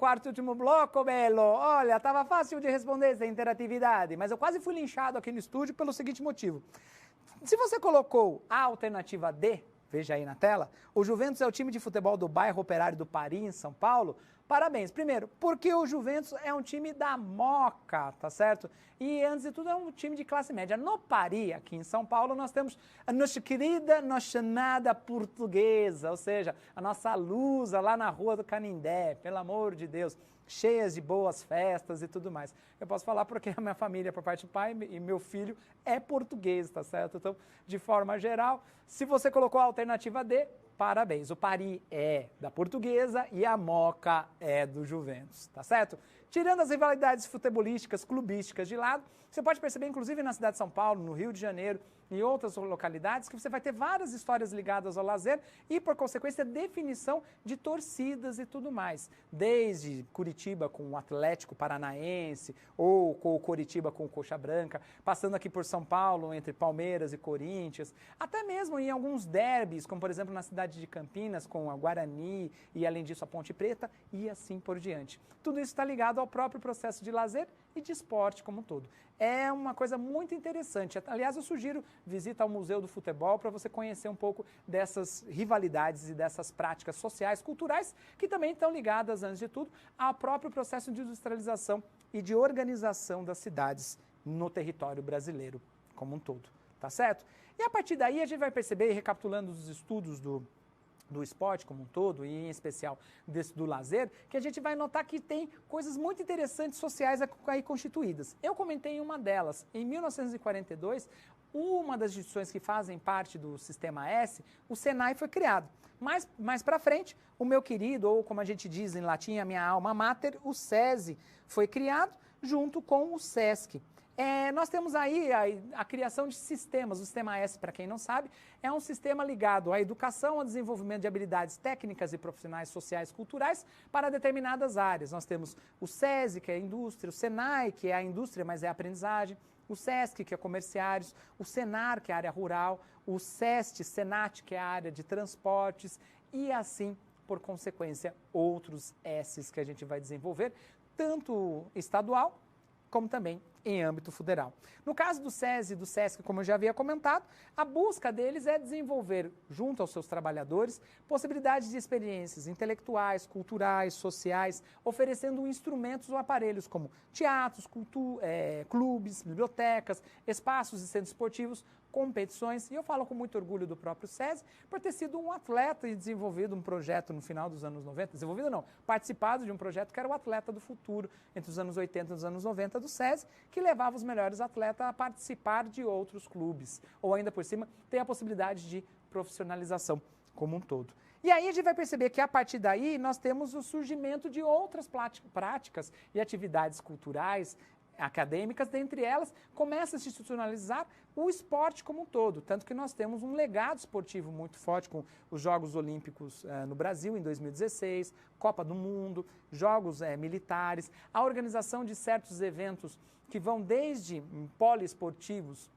Quarto e último bloco, Belo. Olha, estava fácil de responder essa interatividade, mas eu quase fui linchado aqui no estúdio pelo seguinte motivo. Se você colocou a alternativa D, veja aí na tela, o Juventus é o time de futebol do bairro Operário do Paris, em São Paulo. Parabéns. Primeiro, porque o Juventus é um time da Moca, tá certo? E, antes de tudo, é um time de classe média. No Paris, aqui em São Paulo, nós temos a nossa querida, nossa nada portuguesa, ou seja, a nossa lusa lá na Rua do Canindé, pelo amor de Deus, cheias de boas festas e tudo mais. Eu posso falar porque a minha família, por parte do pai, e meu filho é português, tá certo? Então, de forma geral, se você colocou a alternativa D, parabéns. O Paris é da Portuguesa e a Moca é do Juventus, tá certo? Tirando as rivalidades futebolísticas, clubísticas de lado, você pode perceber, inclusive na cidade de São Paulo, no Rio de Janeiro e outras localidades, que você vai ter várias histórias ligadas ao lazer e, por consequência, definição de torcidas e tudo mais. Desde Curitiba com o Atlético Paranaense ou com o Coritiba com o Coxa Branca, passando aqui por São Paulo, entre Palmeiras e Corinthians, até mesmo em alguns derbys, como por exemplo na cidade de Campinas com a Guarani e, além disso, a Ponte Preta e assim por diante. Tudo isso está ligado ao próprio processo de lazer e de esporte como um todo. É uma coisa muito interessante. Aliás, eu sugiro visita ao Museu do Futebol para você conhecer um pouco dessas rivalidades e dessas práticas sociais, culturais, que também estão ligadas, antes de tudo, ao próprio processo de industrialização e de organização das cidades no território brasileiro como um todo. Tá certo? E a partir daí a gente vai perceber, recapitulando os estudos do esporte como um todo, e em especial do lazer, que a gente vai notar que tem coisas muito interessantes sociais aí constituídas. Eu comentei em uma delas. Em 1942, uma das instituições que fazem parte do Sistema S, o Senai, foi criado. Mas mais para frente, o meu querido, ou como a gente diz em latim, a minha alma mater, o SESI, foi criado junto com o SESC. Nós temos aí a criação de sistemas. O Sistema S, para quem não sabe, é um sistema ligado à educação, ao desenvolvimento de habilidades técnicas e profissionais sociais e culturais para determinadas áreas. Nós temos o SESI, que é a indústria, o SENAI, que é a indústria, mas é a aprendizagem, o SESC, que é comerciários, o SENAR, que é a área rural, o SEST, SENAT, que é a área de transportes, e assim, por consequência, outros S's que a gente vai desenvolver, tanto estadual, como também em âmbito federal. No caso do SESI e do SESC, como eu já havia comentado, a busca deles é desenvolver, junto aos seus trabalhadores, possibilidades de experiências intelectuais, culturais, sociais, oferecendo instrumentos ou aparelhos como teatros, clubes, bibliotecas, espaços e centros esportivos, competições, e eu falo com muito orgulho do próprio SESI, por ter sido um atleta e desenvolvido um projeto no final dos anos 90, desenvolvido não, participado de um projeto que era o Atleta do Futuro, entre os anos 80 e os anos 90 do SESI, que levava os melhores atletas a participar de outros clubes, ou ainda por cima, tem a possibilidade de profissionalização como um todo. E aí a gente vai perceber que a partir daí nós temos o surgimento de outras práticas e atividades culturais, acadêmicas, dentre elas, começa a se institucionalizar o esporte como um todo, tanto que nós temos um legado esportivo muito forte com os Jogos Olímpicos no Brasil em 2016, Copa do Mundo, Jogos militares, a organização de certos eventos que vão desde poliesportivos,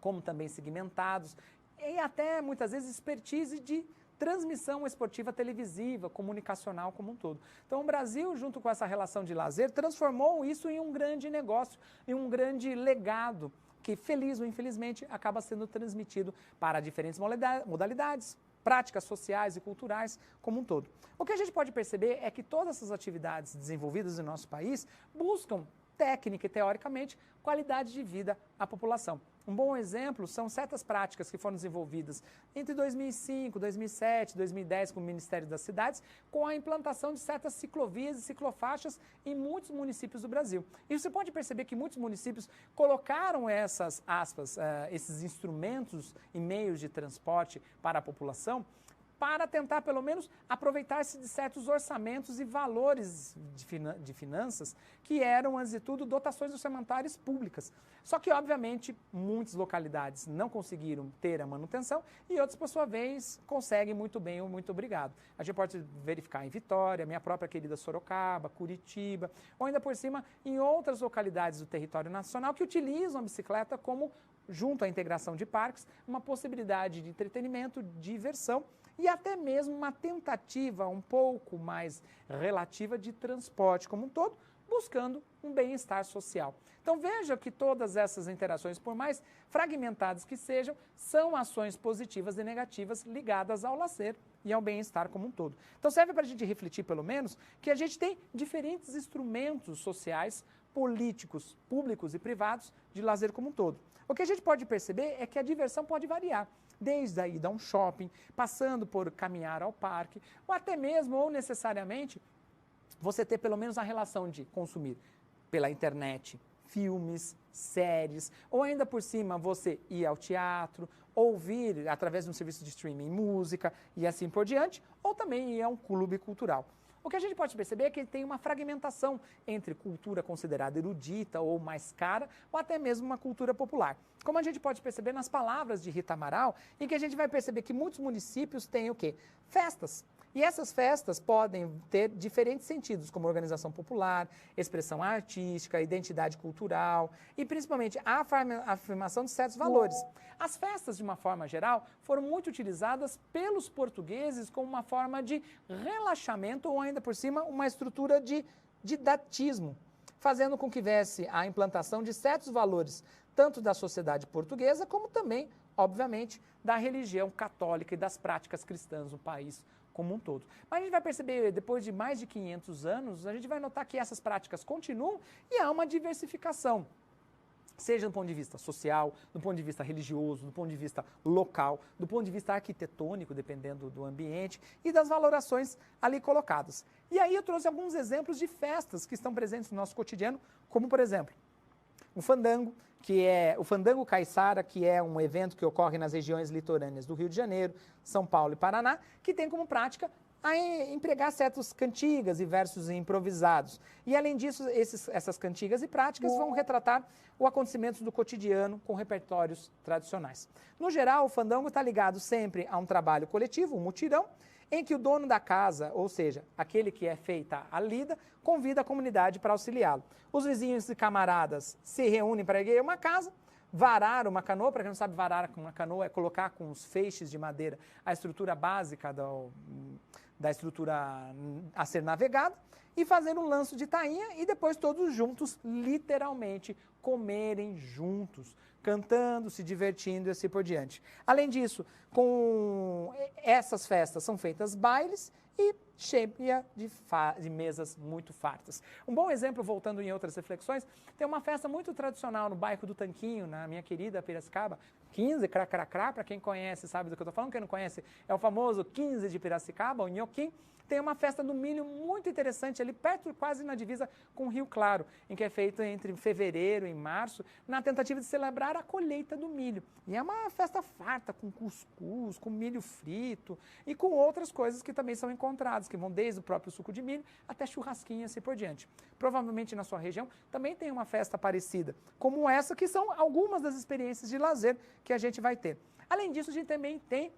como também segmentados, e até muitas vezes expertise de transmissão esportiva televisiva, comunicacional como um todo. Então o Brasil, junto com essa relação de lazer, transformou isso em um grande negócio, em um grande legado, que feliz ou infelizmente acaba sendo transmitido para diferentes modalidades, práticas sociais e culturais como um todo. O que a gente pode perceber é que todas essas atividades desenvolvidas no nosso país buscam técnica e, teoricamente, qualidade de vida à população. Um bom exemplo são certas práticas que foram desenvolvidas entre 2005, 2007, 2010 com o Ministério das Cidades, com a implantação de certas ciclovias e ciclofaixas em muitos municípios do Brasil. E você pode perceber que muitos municípios colocaram esses instrumentos e meios de transporte para a população, para tentar, pelo menos, aproveitar-se de certos orçamentos e valores de finanças que eram, antes de tudo, dotações orçamentárias públicas. Só que, obviamente, muitas localidades não conseguiram ter a manutenção e outras, por sua vez, conseguem muito bem ou muito obrigado. A gente pode verificar em Vitória, minha própria querida Sorocaba, Curitiba, ou ainda por cima em outras localidades do território nacional que utilizam a bicicleta como, junto à integração de parques, uma possibilidade de entretenimento, diversão e até mesmo uma tentativa um pouco mais relativa de transporte como um todo, buscando um bem-estar social. Então veja que todas essas interações, por mais fragmentadas que sejam, são ações positivas e negativas ligadas ao lazer e ao bem-estar como um todo. Então serve para a gente refletir, pelo menos, que a gente tem diferentes instrumentos sociais, políticos, públicos e privados de lazer como um todo. O que a gente pode perceber é que a diversão pode variar, desde a ida a um shopping, passando por caminhar ao parque, ou até mesmo, ou necessariamente, você ter pelo menos a relação de consumir pela internet filmes, séries, ou ainda por cima você ir ao teatro, ouvir através de um serviço de streaming música e assim por diante, ou também ir a um clube cultural. O que a gente pode perceber é que tem uma fragmentação entre cultura considerada erudita ou mais cara, ou até mesmo uma cultura popular. Como a gente pode perceber nas palavras de Rita Amaral, em que a gente vai perceber que muitos municípios têm o quê? Festas. E essas festas podem ter diferentes sentidos, como organização popular, expressão artística, identidade cultural e principalmente a afirmação de certos valores. As festas, de uma forma geral, foram muito utilizadas pelos portugueses como uma forma de relaxamento ou ainda por cima uma estrutura de didatismo, fazendo com que viesse a implantação de certos valores, tanto da sociedade portuguesa como também, obviamente, da religião católica e das práticas cristãs no país como um todo. Mas a gente vai perceber, depois de mais de 500 anos, a gente vai notar que essas práticas continuam e há uma diversificação, seja do ponto de vista social, do ponto de vista religioso, do ponto de vista local, do ponto de vista arquitetônico, dependendo do ambiente, e das valorações ali colocadas. E aí eu trouxe alguns exemplos de festas que estão presentes no nosso cotidiano, como por exemplo, o fandango, que é o Fandango Caiçara, que é um evento que ocorre nas regiões litorâneas do Rio de Janeiro, São Paulo e Paraná, que tem como prática a empregar certas cantigas e versos improvisados. E, além disso, essas cantigas e práticas vão retratar o acontecimento do cotidiano com repertórios tradicionais. No geral, o fandango está ligado sempre a um trabalho coletivo, um mutirão, em que o dono da casa, ou seja, aquele que é feita a lida, convida a comunidade para auxiliá-lo. Os vizinhos e camaradas se reúnem para erguer uma casa, varar uma canoa. Para quem não sabe, varar uma canoa é colocar com os feixes de madeira a estrutura básica da estrutura a ser navegada, e fazer um lanço de tainha e depois todos juntos, literalmente, comerem juntos, cantando, se divertindo e assim por diante. Além disso, com essas festas são feitas bailes e cheia de mesas muito fartas. Um bom exemplo, voltando em outras reflexões, tem uma festa muito tradicional no bairro do Tanquinho, na minha querida Piracicaba, 15, cracracrá, para quem conhece sabe do que eu estou falando, quem não conhece é o famoso 15 de Piracicaba, o Nhoquim. Tem uma festa do milho muito interessante ali perto, quase na divisa com o Rio Claro, em que é feito entre fevereiro e março, na tentativa de celebrar a colheita do milho. E é uma festa farta, com cuscuz, com milho frito e com outras coisas que também são encontradas, que vão desde o próprio suco de milho até churrasquinho e assim por diante. Provavelmente na sua região também tem uma festa parecida, como essa, que são algumas das experiências de lazer que a gente vai ter. Além disso, a gente também tem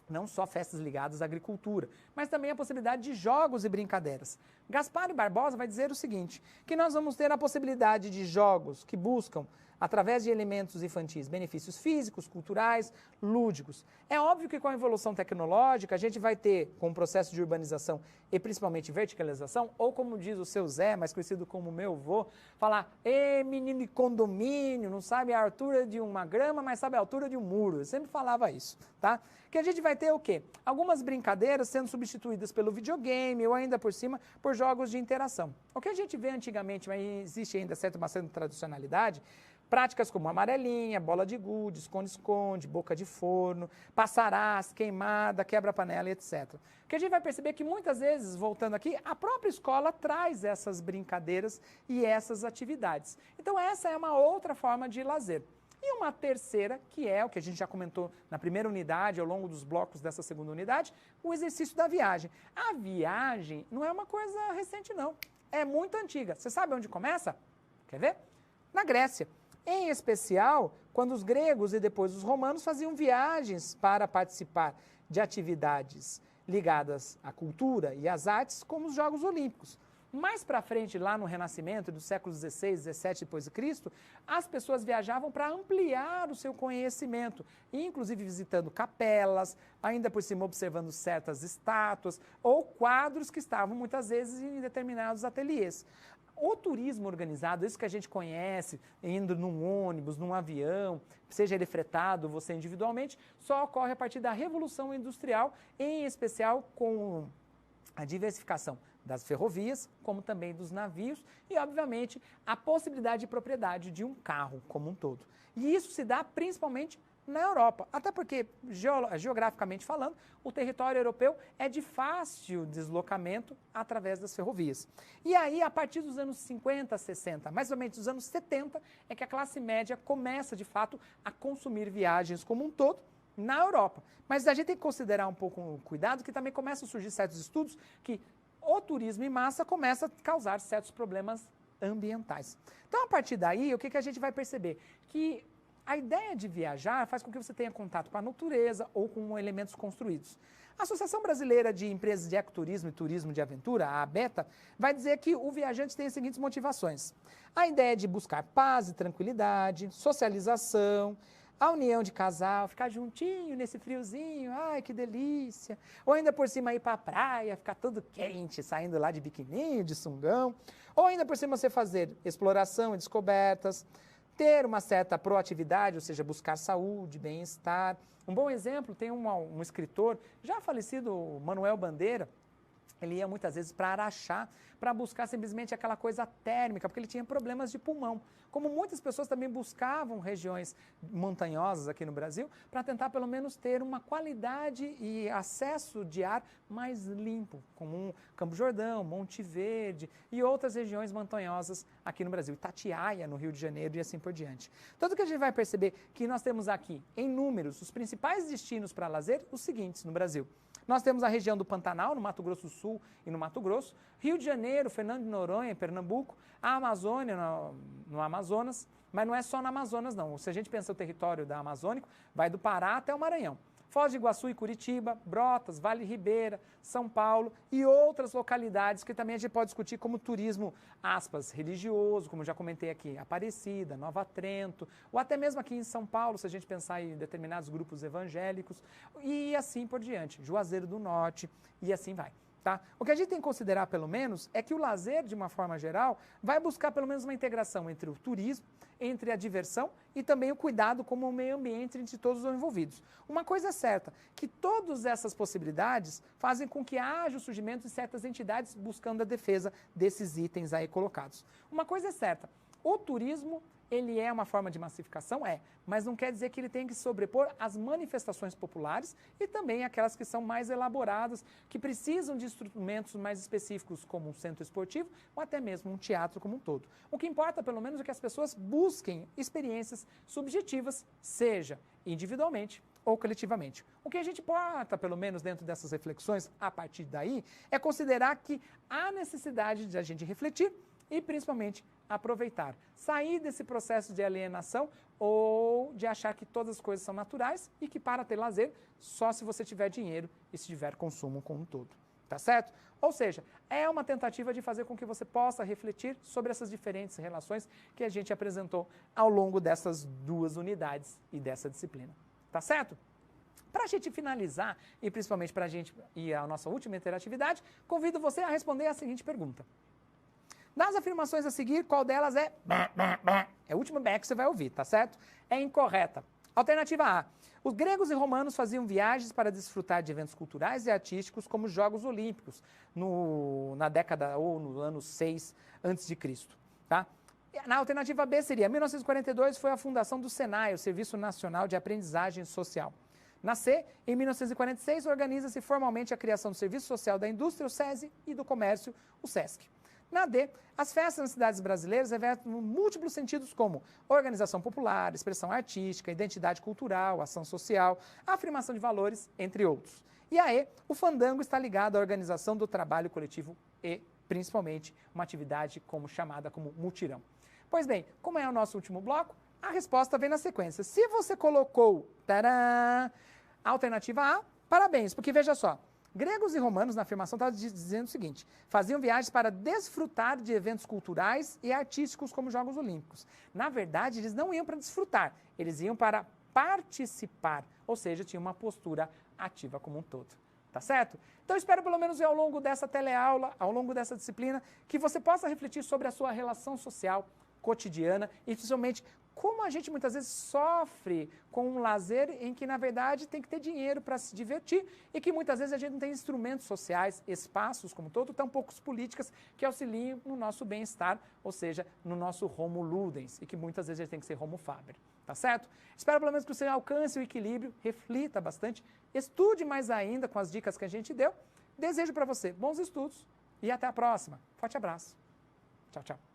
não só festas ligadas à agricultura, mas também a possibilidade de jogos e brincadeiras. Gaspar Barbosa vai dizer o seguinte, que nós vamos ter a possibilidade de jogos que buscam, através de elementos infantis, benefícios físicos, culturais, lúdicos. É óbvio que com a evolução tecnológica a gente vai ter, com o processo de urbanização e principalmente verticalização, ou como diz o seu Zé, mais conhecido como meu vô, falar, menino de condomínio, não sabe a altura de uma grama, mas sabe a altura de um muro. Eu sempre falava isso, tá? Que a gente vai ter o quê? Algumas brincadeiras sendo substituídas pelo videogame ou ainda por cima por jogos de interação. O que a gente vê antigamente, mas existe ainda uma certa tradicionalidade, práticas como amarelinha, bola de gude, esconde-esconde, boca de forno, passarás, queimada, quebra-panela, etc. O que a gente vai perceber é que muitas vezes, voltando aqui, a própria escola traz essas brincadeiras e essas atividades. Então essa é uma outra forma de lazer. E uma terceira, que é o que a gente já comentou na primeira unidade, ao longo dos blocos dessa segunda unidade, o exercício da viagem. A viagem não é uma coisa recente, não. É muito antiga. Você sabe onde começa? Quer ver? Na Grécia. Em especial, quando os gregos e depois os romanos faziam viagens para participar de atividades ligadas à cultura e às artes, como os Jogos Olímpicos. Mais para frente, lá no Renascimento, do século XVI, XVII depois de Cristo, as pessoas viajavam para ampliar o seu conhecimento, inclusive visitando capelas, ainda por cima observando certas estátuas ou quadros que estavam muitas vezes em determinados ateliês. O turismo organizado, isso que a gente conhece, indo num ônibus, num avião, seja ele fretado, você individualmente, só ocorre a partir da Revolução Industrial, em especial com a diversificação das ferrovias, como também dos navios e, obviamente, a possibilidade de propriedade de um carro como um todo. E isso se dá principalmente na Europa, até porque, geograficamente falando, o território europeu é de fácil deslocamento através das ferrovias. E aí, a partir dos anos 50, 60, mais ou menos dos anos 70, é que a classe média começa, de fato, a consumir viagens como um todo na Europa. Mas a gente tem que considerar um pouco o cuidado, que também começam a surgir certos estudos que o turismo em massa começa a causar certos problemas ambientais. Então, a partir daí, o que a gente vai perceber? Que a ideia de viajar faz com que você tenha contato com a natureza ou com elementos construídos. A Associação Brasileira de Empresas de Ecoturismo e Turismo de Aventura, a ABETA, vai dizer que o viajante tem as seguintes motivações. A ideia de buscar paz e tranquilidade, socialização, a união de casal, ficar juntinho nesse friozinho, ai que delícia. Ou ainda por cima ir para a praia, ficar todo quente, saindo lá de biquininho, de sungão. Ou ainda por cima você fazer exploração e descobertas, ter uma certa proatividade, ou seja, buscar saúde, bem-estar. Um bom exemplo, tem um escritor, já falecido, Manuel Bandeira. Ele ia muitas vezes para Araxá para buscar simplesmente aquela coisa térmica, porque ele tinha problemas de pulmão. Como muitas pessoas também buscavam regiões montanhosas aqui no Brasil para tentar pelo menos ter uma qualidade e acesso de ar mais limpo, como Campo Jordão, Monte Verde e outras regiões montanhosas aqui no Brasil, Itatiaia, no Rio de Janeiro e assim por diante. Tanto que a gente vai perceber que nós temos aqui, em números, os principais destinos para lazer, os seguintes no Brasil. Nós temos a região do Pantanal, no Mato Grosso do Sul e no Mato Grosso, Rio de Janeiro, Fernando de Noronha, em Pernambuco, a Amazônia, no Amazonas, mas não é só no Amazonas não. Se a gente pensa o território da Amazônica, vai do Pará até o Maranhão. Foz do Iguaçu e Curitiba, Brotas, Vale Ribeira, São Paulo e outras localidades que também a gente pode discutir como turismo, aspas, religioso, como já comentei aqui, Aparecida, Nova Trento, ou até mesmo aqui em São Paulo, se a gente pensar em determinados grupos evangélicos, e assim por diante, Juazeiro do Norte, e assim vai. Tá? O que a gente tem que considerar, pelo menos, é que o lazer, de uma forma geral, vai buscar pelo menos uma integração entre o turismo, entre a diversão e também o cuidado com o meio ambiente entre todos os envolvidos. Uma coisa é certa, que todas essas possibilidades fazem com que haja o surgimento de certas entidades buscando a defesa desses itens aí colocados. Uma coisa é certa, o turismo, ele é uma forma de massificação? Mas não quer dizer que ele tem que se sobrepor às manifestações populares e também aquelas que são mais elaboradas, que precisam de instrumentos mais específicos, como um centro esportivo ou até mesmo um teatro como um todo. O que importa, pelo menos, é que as pessoas busquem experiências subjetivas, seja individualmente ou coletivamente. O que a gente importa, pelo menos dentro dessas reflexões, a partir daí, é considerar que há necessidade de a gente refletir e, principalmente, aproveitar. Sair desse processo de alienação ou de achar que todas as coisas são naturais e que para ter lazer só se você tiver dinheiro e se tiver consumo como um todo. Tá certo? Ou seja, é uma tentativa de fazer com que você possa refletir sobre essas diferentes relações que a gente apresentou ao longo dessas duas unidades e dessa disciplina. Tá certo? Para a gente finalizar e principalmente para a gente ir à nossa última interatividade, convido você a responder a seguinte pergunta. Das afirmações a seguir, qual delas é... É o último bé que você vai ouvir, tá certo? É incorreta. Alternativa A. Os gregos e romanos faziam viagens para desfrutar de eventos culturais e artísticos como os Jogos Olímpicos, na década ou no ano 6 a.C. Tá? Na alternativa B seria, 1942 foi a fundação do SENAI, o Serviço Nacional de Aprendizagem Social. Na C, em 1946, organiza-se formalmente a criação do Serviço Social da Indústria, o SESI, e do Comércio, o SESC. Na D, as festas nas cidades brasileiras revertem múltiplos sentidos como organização popular, expressão artística, identidade cultural, ação social, afirmação de valores, entre outros. E a E, o fandango está ligado à organização do trabalho coletivo e, principalmente, uma atividade chamada como mutirão. Pois bem, como é o nosso último bloco, a resposta vem na sequência. Se você colocou, tadã, a alternativa A, parabéns, porque veja só, Gregos e romanos, na afirmação, estavam dizendo o seguinte: faziam viagens para desfrutar de eventos culturais e artísticos como Jogos Olímpicos. Na verdade, eles não iam para desfrutar, eles iam para participar, ou seja, tinham uma postura ativa como um todo. Tá certo? Então, espero pelo menos ao longo dessa teleaula, ao longo dessa disciplina, que você possa refletir sobre a sua relação social cotidiana e, principalmente, como a gente muitas vezes sofre com um lazer em que, na verdade, tem que ter dinheiro para se divertir e que muitas vezes a gente não tem instrumentos sociais, espaços como todo, tampouco políticas que auxiliem no nosso bem-estar, ou seja, no nosso homo ludens, e que muitas vezes a gente tem que ser homo faber. Tá certo? Espero pelo menos que você alcance o equilíbrio, reflita bastante, estude mais ainda com as dicas que a gente deu. Desejo para você bons estudos e até a próxima. Forte abraço. Tchau, tchau.